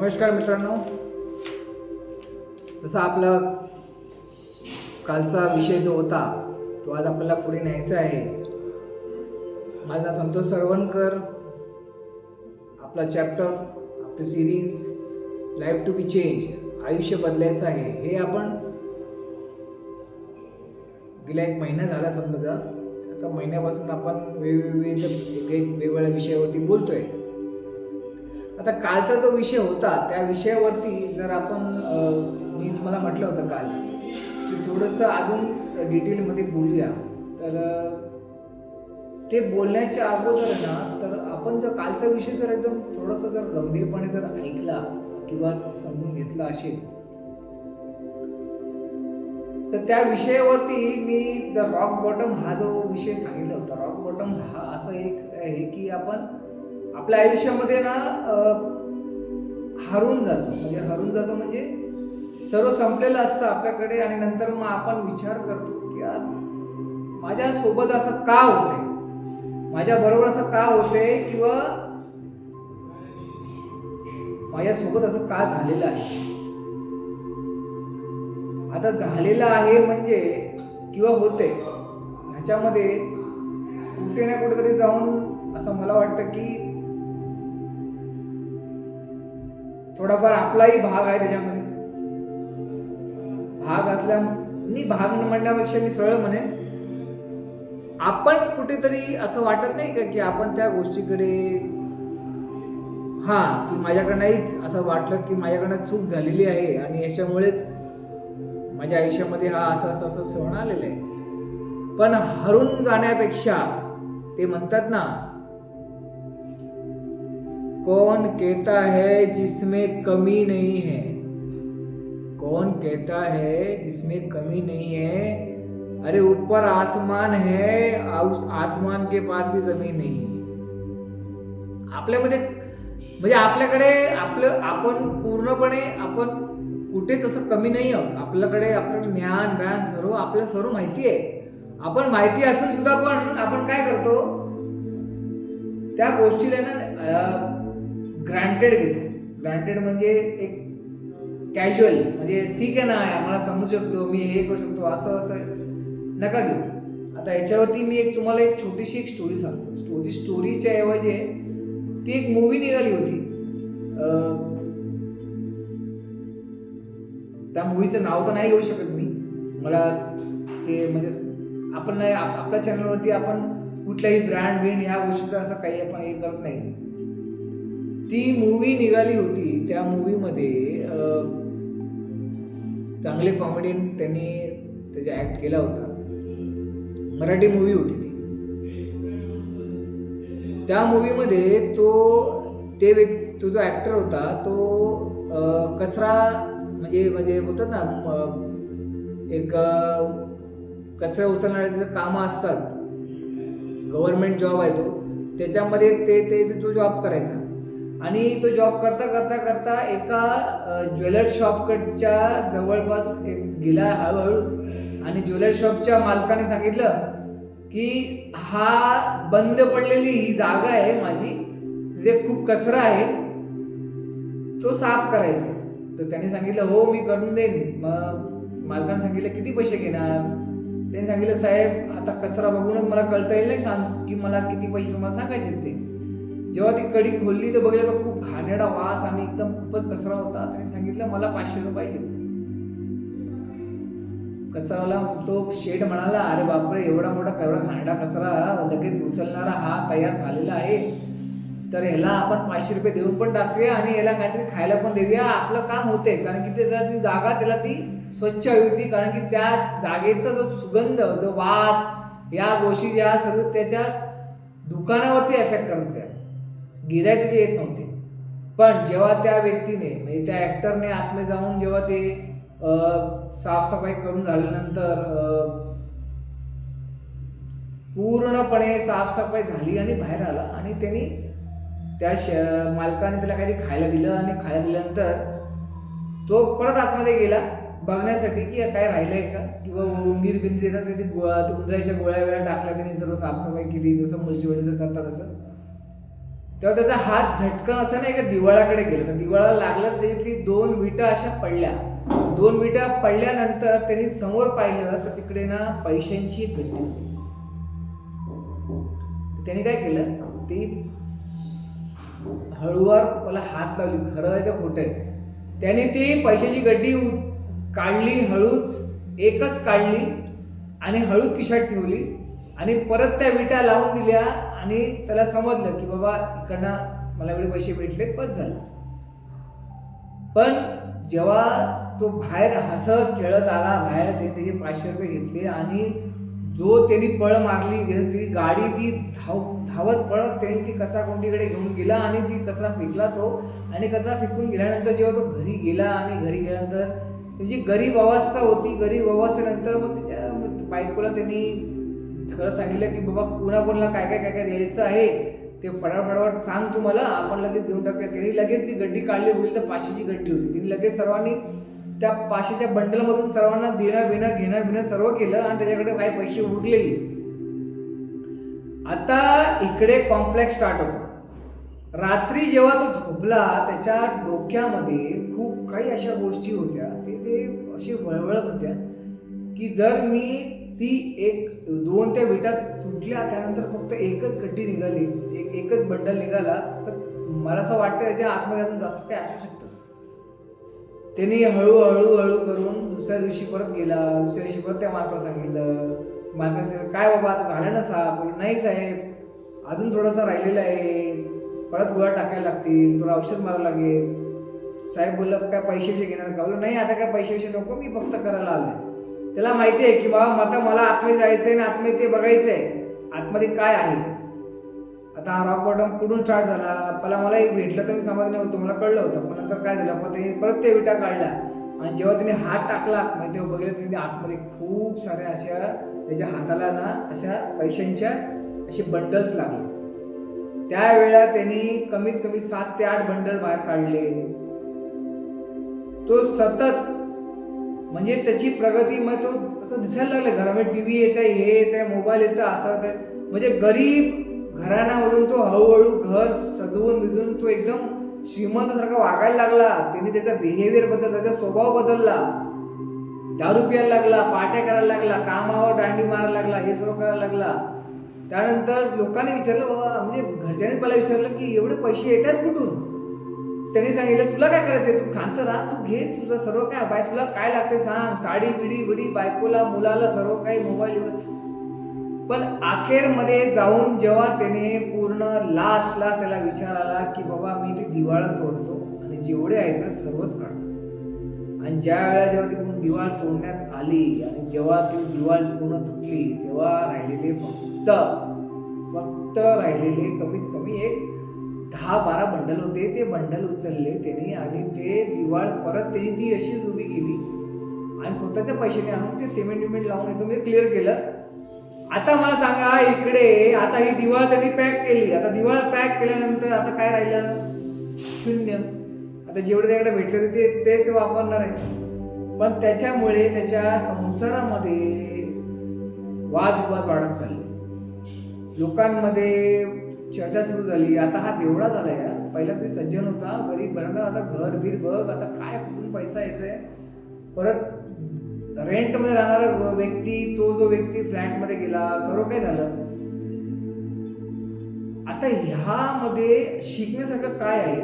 नमस्कार मित्रांनो, जसा आपला कालचा विषय जो होता तो आज आपल्याला पुढे न्यायचा आहे. माझा संतोष सरवणकर. आपला चॅप्टर, आपली series life to be change, आयुष्य बदलायचं आहे, हे आपण गेला एक महिना झाला समजा. आता महिन्यापासून आपण वेगवेगळ्या विषयावरती बोलतोय. आता कालचा जो विषय होता त्या विषयावरती जर आपण मी तुम्हाला म्हटलं होतं काल की थोडंसं अजून डिटेलमध्ये बोलूया. तर ते बोलण्याच्या अगोदर ना, तर आपण जर कालचा विषय जर एकदम थोडंसं जर गंभीरपणे जर ऐकला किंवा समजून घेतला असेल तर त्या विषयावरती मी द रॉक बॉटम हा जो विषय सांगितला होता. रॉक बॉटम हा असं एक आहे की आपण आपल्या आयुष्यामध्ये ना हरून जातो म्हणजे सर्व संपलेलं असतं आपल्याकडे आणि नंतर मग आपण विचार करतो की यार माझ्यासोबत असं का होतंय, माझ्याबरोबर असं का होतंय किंवा माझ्यासोबत असं का झालेलं आहे. आता झालेलं आहे म्हणजे किंवा होते ह्याच्यामध्ये कुठे ना कुठेतरी जाऊन असं मला वाटतं की थोडाफार आपलाही भाग आहे त्याच्यामध्ये. भाग असल्या मी भाग म्हणण्यापेक्षा मी सरळ म्हणेन आपण कुठेतरी असं वाटत नाही का की आपण त्या गोष्टीकडे की माझ्याकडे नाहीच, असं वाटलं की माझ्याकडनं चूक झालेली आहे आणि याच्यामुळेच माझ्या आयुष्यामध्ये असं सण आलेलं आहे. पण हरून जाण्यापेक्षा ते म्हणतात ना, कौन कहता है जिसमें कमी नहीं है, कौन कहता है जिसमें कमी नहीं है, अरे ऊपर आसमान है उस आसमान के पास भी जमीन नहीं है. आपल्यामध्ये म्हणजे आपल्याकडे आपण पूर्णपणे आपण कुठेच असं कमी नाही आहोत. आपल्याकडे आपलं ज्ञान आपल्याला सर्व माहिती आहे. आपण माहिती असून सुद्धा पण आपण काय करतो, त्या गोष्टीला ना ग्रँटेड घेतो. ग्रँटेड म्हणजे एक कॅज्युअल, म्हणजे ठीक आहे ना, आम्हाला समजू शकतो, मी हे करू शकतो, असं नका घेऊ. आता याच्यावरती मी तुम्हाला एक छोटीशी एक स्टोरी सांगतो. स्टोरीच्या ऐवजी ती एक मूवी निघाली होती. त्या मूवीचं नाव तर नाही घेऊ शकत मी, मला ते म्हणजे आपण नाही, आपल्या चॅनलवरती आपण कुठल्याही ब्रँड ह्या गोष्टीचं असं काही आपण हे करत नाही. ती मूवी निघाली होती. त्या मूवीमध्ये चांगले कॉमेडियन त्यांनी त्याचा ऍक्ट केला होता. मराठी मूवी होती ती. त्या मूवीमध्ये तो जो ऍक्टर होता तो कचरा म्हणजे होतात ना, एक कचरा उचलण्याचे कामं असतात, गव्हर्नमेंट जॉब आहे तो, त्याच्यामध्ये ते तो जॉब करायचा. आणि तो जॉब करता एका ज्वेलर शॉपकडच्या जवळपास गेला हळूहळू. आणि ज्वेलर शॉपच्या मालकाने सांगितलं की हा बंद पडलेली ही जागा आहे माझी, तिथे खूप कचरा आहे, तो साफ करायचा. तर त्याने सांगितलं हो मी करून देईन. मग मालकाने सांगितलं किती पैसे घेणार. त्यांनी सांगितलं साहेब आता कचरा बघूनच मला कळता येईल नाही सांग की मला किती पैसे तुम्हाला सांगायचे ते. जेव्हा ती कडी खोलली तर बघितलं तर खूप घाणेरडा वास आणि एकदम खूपच कचरा होता. त्याने सांगितलं मला 500 रुपये पाहिजे. कचरावाला तो शेठ म्हणाला अरे बापरे, एवढा घाणेरडा कचरा लगेच उचलणारा हा तयार झालेला आहे, तर ह्याला आपण 500 रुपये देऊन पण टाकूया आणि याला काहीतरी खायला पण देऊया, आपलं काम होते. कारण की ती जागा त्याला ती स्वच्छ हवी होती. कारण की त्या जागेचा जो सुगंध, जो वास, या गोष्टी ज्या सर्व त्याच्या दुकानावरती एफेक्ट करत होत्या, गिऱ्हाईक त्याचे येत नव्हते. पण जेव्हा त्या व्यक्तीने म्हणजे त्या ऍक्टरने आतमध्ये जाऊन जेव्हा ते साफसफाई करून झाल्यानंतर पूर्णपणे साफसफाई झाली आणि बाहेर आला आणि त्यांनी त्या मालकाने त्याला काहीतरी खायला दिलं आणि खायला दिल्यानंतर तो परत आतमध्ये गेला बघण्यासाठी की काय राहिलंय का, किंवा उंदीर बिंदीर येतात तिथे उंदराच्या गोळ्या वेळा टाकल्या, त्यांनी सर्व साफसफाई केली जसं म्युन्सिपालिटी करतात तसं. तेव्हा त्याचा हात झटकन असा नाही का दिवाळाकडे गेला, तर दिवाळा लागला तर त्याच्यातली 2 विटा अशा पडल्या. 2 विटा पडल्यानंतर त्यांनी समोर पाहिलं तर तिकडे ना पैशांची एक गड्डी होती. त्याने काय केलं, ती हळूवार मला हात लावली, खरं आहे का खोटं आहे. त्याने ती पैशाची गड्डी काढली, हळूच एकच काढली आणि हळूच खिशात ठेवली आणि परत त्या विटा लावून दिल्या आणि त्याला समजलं की बाबा इकडनं मला एवढे पैसे भेटले, बस झालं. पण जेव्हा तो बाहेर हसत खेळत आला बाहेर, त्याचे 500 रुपये घेतले आणि जो त्यांनी पळ मारली, ती गाडी ती धावत पळत त्यांनी ती कचरा कोंडीकडे घेऊन गेला आणि ती कचरा फेकला तो. आणि कचरा फेकून गेल्यानंतर जेव्हा तो घरी गेला आणि घरी गेल्यानंतर त्यांची गरीब अवस्था होती. गरीब अवस्थेनंतर मग त्याच्या बायकोला त्यांनी खरं सांगितलं की बाबा कोणाकोणाला काय काय काय काय द्यायचं आहे ते फटाफट सांग तुम्हाला, आपण लगेच देऊन टाकूया. त्यांनी लगेच ती गड्डी काढली, होईल तर 500ची गड्डी होती. त्यांनी लगेच सर्वांनी त्या 500च्या बंडलमधून सर्वांना देणं घेणं सर्व केलं आणि त्याच्याकडे काही पैसे उरलेले. आता इकडे कॉम्प्लेक्स स्टार्ट होतो. रात्री जेव्हा तो झोपला त्याच्या डोक्यामध्ये खूप काही अशा गोष्टी होत्या, ते अशी वळवळत होत्या की जर मी ती 2 त्या विटा तुटल्या, त्यानंतर फक्त एकच गड्डी निघाली, एकच बंडल निघाला, तर मला असं वाटतं त्याच्या आतमध्ये अजून जास्त काय असू शकतं. त्यांनी हळूहळू करून दुसऱ्या दिवशी परत गेला. दुसऱ्या दिवशी परत त्या मालकाला सांगितलं. मालकाला सांगितलं काय बाबा आता झालं ना साहेब? नाही साहेब अजून थोडंसं राहिलेलं आहे, परत गोळ्या टाकायला लागतील, थोडं औषध मारावं लागेल. साहेब बोललं काय पैसे घेणार का? बोललं नाही आता काय पैसे नको, मी फक्त करायला आलोय. त्याला माहिती आहे की बाबा आता मला आतमध्ये जायचंय आणि आतमध्ये ते बघायचंय आतमध्ये काय आहे. आता हा रॉक बॉटम कुठून स्टार्ट झाला, मला एक भेटलं तर मी समाधानी होतो, मला कळलं होतं. पण नंतर काय झालं, पण त्याने परत ते विटा काढल्या आणि जेव्हा त्याने हात टाकला आतमध्ये तेव्हा बघितलं त्याने आतमध्ये खूप साऱ्या अशा त्याच्या हाताला ना अशा पैशांच्या असे बंडल्स लागले. त्यावेळेला त्यांनी कमीत कमी 7 ते 8 बंडल बाहेर काढले. तो सतत म्हणजे त्याची प्रगती मग तो असं दिसायला लागलं. घरामध्ये टीव्ही येत आहे, हे येत आहे, मोबाईल येतं, असं म्हणजे गरीब घराण्यामधून तो हळूहळू घर सजवून बिजवून तो एकदम श्रीमंतासारखा वागायला लागला. त्यांनी त्याचा बिहेवियर बदलला, त्याचा स्वभाव बदलला. दारू प्यायला लागला, पार्ट्या करायला लागला, कामावर दांडी मारायला लागला, हे सर्व करायला लागला. त्यानंतर लोकांनी विचारलं, बाबा म्हणजे घरच्यांनी मला विचारलं की एवढे पैसे येतात कुठून? त्यांनी सांगितलं तुला काय करायचंय, तू खांत राहा, तू घे, तुझं सर्व काय बाय, तुला काय लागते सांग, साडी बिडी बायकोला मुलाला सर्व काही मोबाईल. पण अखेरमध्ये जाऊन जेव्हा त्याने पूर्ण लास्टला त्याला विचार आला की बाबा मी ते दिवाळ तोडतो आणि जेवढे आहेत ना सर्वच काढतो. आणि ज्या वेळेला जेव्हा ती पूर्ण दिवाळ तोडण्यात आली आणि जेव्हा ती दिवाळ पूर्ण तुटली तेव्हा राहिलेले फक्त राहिलेले कमीत कमी एक 10-12 बंडल होते. ते बंडल उचलले त्याने आणि ते दिवाळ परत त्यांनी ती अशीच उभी केली आणि स्वतःच्या पैशाने आणून ते सिमेंट लावून एकदम क्लिअर केलं. आता मला सांगा इकडे आता ही दिवाळ त्यांनी पॅक केली. आता दिवाळ पॅक केल्यानंतर आता काय राहिलं? शून्य. आता जेवढे त्याकडे भेटले तेच ते वापरणार आहे. पण त्याच्यामुळे त्याच्या संसारामध्ये वादविवाद वाढत चालले, लोकांमध्ये चर्चा सुरू झाली. आता हा बेवडा झालाय का? पहिला ते सज्जन होता, गरीब बनवला, आता घर बीर बघ, आता काय कुठून पैसा येतोय. परत रेंटमध्ये राहणारा व्यक्ती, तो जो व्यक्ती फ्लॅटमध्ये गेला, सर्व काय झालं. आता ह्यामध्ये शिकण्यासारखं काय आहे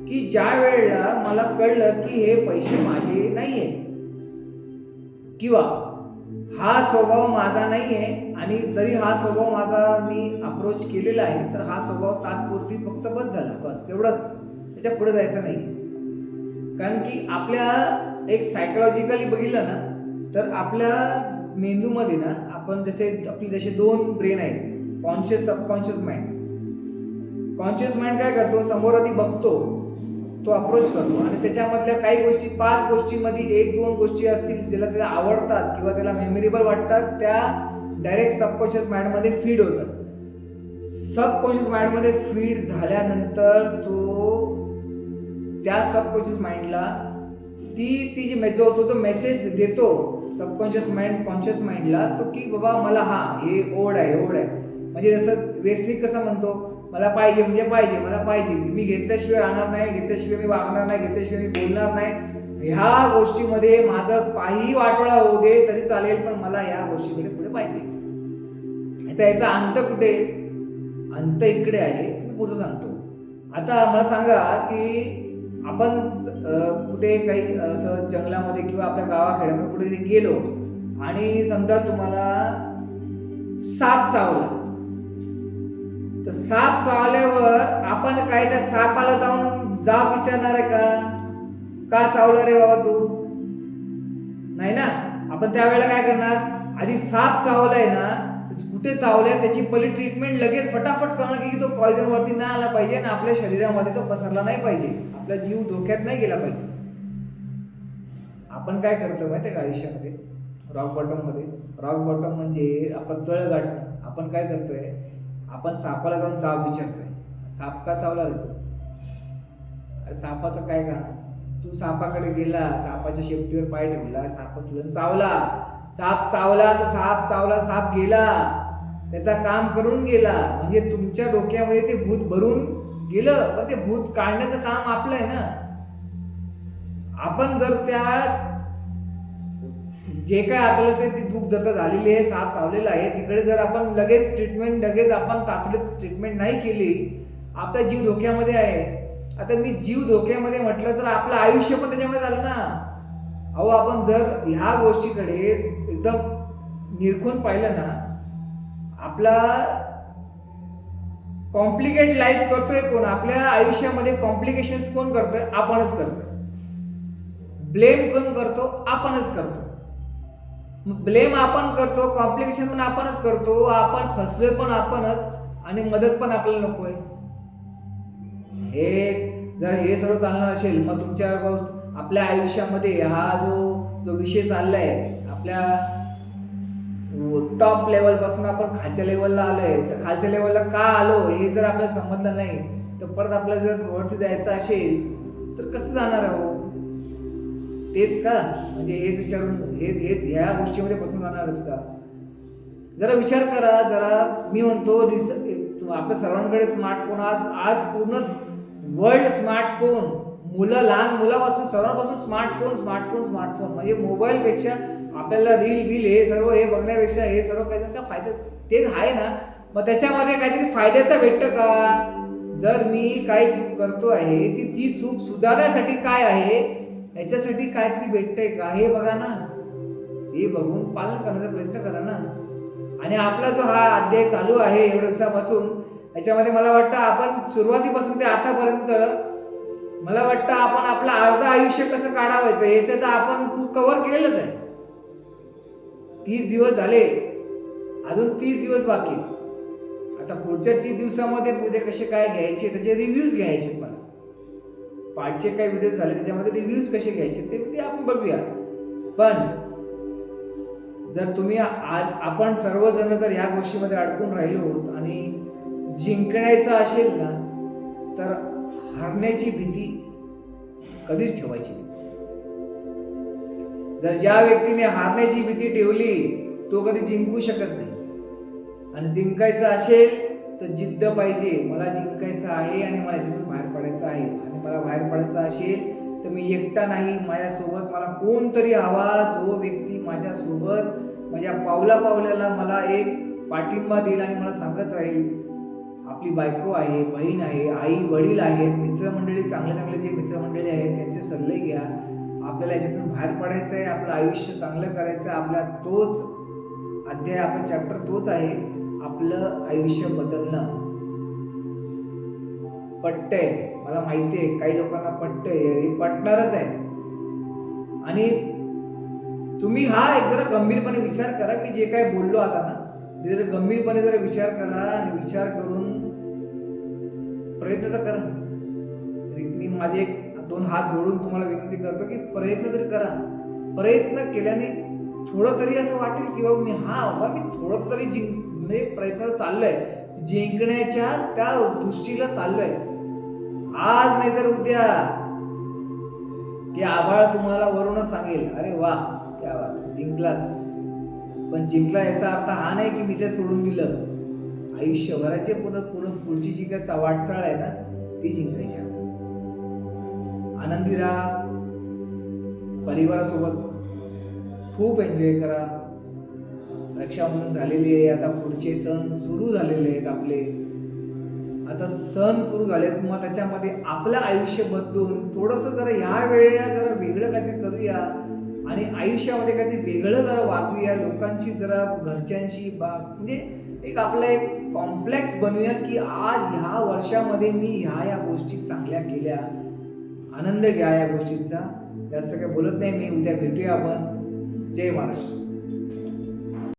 की ज्या वेळेला मला कळलं की हे पैसे माझे नाहीये किंवा हा स्वभाव माझा नाहीये आणि तरी हा स्वभाव माझा मी अप्रोच केलेला आहे, तर हा स्वभाव तात्पुरती फक्त बस झाला, बस तेवढंच, त्याच्या पुढे जायचं नाही. कारण की आपल्या एक सायकोलॉजिकली बघितलं ना तर आपल्या मेंदूमध्ये ना आपण जसे 2 ब्रेन आहेत, conscious subconscious mind. Conscious mind काय करतो, समोर आधी बघतो, तो अप्रोच करतो आणि त्याच्यामधल्या काही गोष्टी 5 गोष्टींमध्ये 1-2 गोष्टी असतील त्याला आवडतात किंवा त्याला मेमोरेबल वाटतात, त्या डायरेक्ट सबकॉन्शियस माइंडमध्ये फीड होतात. सबकॉन्शियस माइंडमध्ये फीड झाल्यानंतर तो त्या सबकॉन्शियस माइंडला ती जी तो मेसेज देतो सबकॉन्शियस माइंड कॉन्शियस माइंडला, तो की बाबा मला हे ओढ आहे. म्हणजे जसं वेस्ली कसं म्हणतो मला पाहिजे म्हणजे पाहिजे, मला पाहिजे, मी घेतल्याशिवाय राहणार नाही, घेतल्याशिवाय मी वागणार नाही, घेतल्याशिवाय मी बोलणार नाही, ह्या गोष्टीमध्ये माझं काही वाटोळा होऊ दे तरी चालेल, पण मला ह्या गोष्टीकडे पुढे पाहिजे. आता याचा अंत कुठे? अंत इकडे आहे, मी पुढचं सांगतो. आता मला सांगा की आपण कुठे काही असं जंगलामध्ये किंवा आपल्या गावाखेड्यामध्ये कुठे गेलो आणि समजा तुम्हाला साप चावला, तर साप चावल्यावर आपण काय त्या सापाला जाऊन जाब विचारणार आहे का चावला रे बाबा तू? नाही ना. आपण त्यावेळेला काय करणार? आधी साप चावलाय ना, कुठे चावलाय त्याची पहिली ट्रीटमेंट लगेच फटाफट करणार की तो पॉइझन वरती नाही आला पाहिजे आणि आपल्या शरीरामध्ये तो पसरला नाही पाहिजे, आपला जीव धोक्यात नाही गेला पाहिजे. आपण काय करतो माहितीये का आयुष्यामध्ये? रॉक बॉटम म्हणजे आपण तळ गाठणं. आपण काय करतोय? आपण सापाला जाऊन जाब विचारतोय, साप का चावला रे तू? सापाचं काय का? तू सापाकडे गेला, सापाच्या शेपटीवर पाय ठेवला, साप तुला चावला. साप चावला तर साप चावला, साप गेला, त्याचा काम करून गेला. म्हणजे तुमच्या डोक्यामध्ये ते भूत भरून गेलं, पण ते भूत काढण्याचं काम आपलं आहे ना. आपण जर त्या जे काय आपल्याला ते दुःख जर झालेली आहे, साप चावलेला आहे, तिकडे जर आपण लगेच आपण तातडीत ट्रीटमेंट नाही केली, आपला जीव धोक्यामध्ये आहे. आता मी जीव धोक्यामध्ये म्हटलं तर आपलं आयुष्य पण त्याच्यामध्ये झालं ना. अहो, आपण जर ह्या गोष्टीकडे एकदम निरखून पाहिलं ना, आपला कॉम्प्लिकेट लाईफ करतोय कोण? आपल्या आयुष्यामध्ये कॉम्प्लिकेशन्स कोण करतोय? आपणच करतोय. ब्लेम कोण करतो? आपणच करतो. ब्लेम आपण करतो, कॉम्प्लिकेशन पण आपणच करतो, आपण फसलोय पण आपणच, आणि मदत पण आपल्याला नकोय. हे सर्व चालणार असेल, मग तुमच्या आपल्या आयुष्यामध्ये हा जो विषय चाललाय, आपल्या टॉप लेवल पासून आपण खालच्या लेवलला आलोय, तर खालच्या लेवलला का आलो हे जर आपल्याला समजलं नाही, तर परत आपल्याला जर वरती जायचं असेल तर कसं जाणार आहो? तेच का? म्हणजे हेच विचारून हेच ह्या गोष्टीमध्ये बसून राहणारच का? जरा विचार करा. जरा मी म्हणतो, आपल्या सर्वांकडे स्मार्टफोन, आज पूर्ण वर्ल्ड स्मार्टफोन, लहान मुलापासून सर्वांपासून स्मार्टफोन म्हणजे मोबाईल पेक्षा आपल्याला रील बिल हे बघण्यापेक्षा हे सर्व काही का फायदा ते आहे ना. मग त्याच्यामध्ये काहीतरी फायद्याचं भेटतं का? जर मी काही चूक करतो आहे, ती चूक सुधारण्यासाठी काय आहे याच्यासाठी काहीतरी भेटतंय का हे बघा ना. ते बघून पालन करण्याचा प्रयत्न करा ना. आणि आपला जो हा अध्याय चालू आहे एवढ्या दिवसापासून, याच्यामध्ये मला वाटतं आपण सुरुवातीपासून ते आतापर्यंत मला वाटतं आपण आपलं अर्ध आयुष्य कसं काढावायचं याचं तर आपण कव्हर केलेलंच आहे. 30 दिवस झाले, अजून 30 दिवस बाकी. आता पुढच्या 30 दिवसामध्ये पुढे कसे काय घ्यायचे त्याचे रिव्ह्यूज घ्यायचे. मला पाठचे काही व्हिडिओ झाले त्याच्यामध्ये रिव्ह्यूज कसे घ्यायचे ते आपण बघूया. पण जर तुम्ही आपण सर्वजण जर ह्या गोष्टीमध्ये अडकून राहिलो आणि जिंकण्याचं असेल ना, तर हारण्याची भीती कधीच ठेवायची नाही. जर ज्या व्यक्तीने हारण्याची भीती ठेवली तो कधी जिंकू शकत नाही. आणि जिंकायचं असेल तर जिद्द पाहिजे. मला जिंकायचं आहे आणि मला याच्यातून बाहेर पडायचं आहे. आणि मला बाहेर पडायचं असेल तर मी एकटा नाही, माझ्यासोबत मला कोणतरी हवा, जो व्यक्ती माझ्यासोबत माझ्या पावलाला मला एक पाठिंबा देईल आणि मला सांगत राहील. आपली बायको आहे, बहीण आहे, आई वडील आहेत, मित्रमंडळी, चांगले जे मित्रमंडळी आहेत त्यांचे सल्ले घ्या. आपल्याला याच्यातून बाहेर पडायचं आहे, आपलं आयुष्य चांगलं करायचं आहे. आपला तोच अध्याय, आपला चॅप्टर तोच आहे, आपलं आयुष्य बदलणं. पटतंय, मला माहिती आहे काही लोकांना पटतंय, हे पटणारच आहे. आणि तुम्ही एक जरा गंभीरपणे विचार करा. मी जे काय बोललो आता ना, ते जरा गंभीरपणे जरा विचार करा आणि विचार करून प्रयत्न तर करा. मी माझे 2 हात जोडून तुम्हाला विनंती करतो की प्रयत्न तरी करा. प्रयत्न केल्याने थोडं तरी असं वाटेल की बाबा मी थोडं तरी म्हणजे प्रयत्न चाललोय, जिंकण्याच्या त्या दृष्टीला चाललोय. आज नाही तर उद्या ते आभाळ तुम्हाला वरूनच सांगेल, अरे वा क्या बात, जिंकलास. पण जिंकला याचा अर्थ हा नाही की मी ते सोडून दिलं. आयुष्यभराचे पुढची जी काय वाटचाळ आहे ना ती जिंकायची आहे. आनंदी राहा, परिवारासोबत खूप एन्जॉय करा. रक्षाबंधन झालेली आहे, आता पुढचे सण सुरू झालेले आहेत आपले. आता सण सुरू झालेत, मग त्याच्यामध्ये आपलं आयुष्य बदलून थोडंसं जरा ह्या वेळेला जरा वेगळं काहीतरी करूया आणि आयुष्यामध्ये काहीतरी वेगळं जरा वागूया. लोकांची जरा घरच्यांशी म्हणजे एक आपला एक कॉम्प्लेक्स बनवूया, की आज ह्या वर्षामध्ये मी ह्या गोष्टी चांगल्या केल्या. आनंद घ्या या गोष्टींचा. जास्त काही बोलत नाही मी. उद्या भेटूया आपण. जय महाराष्ट्र.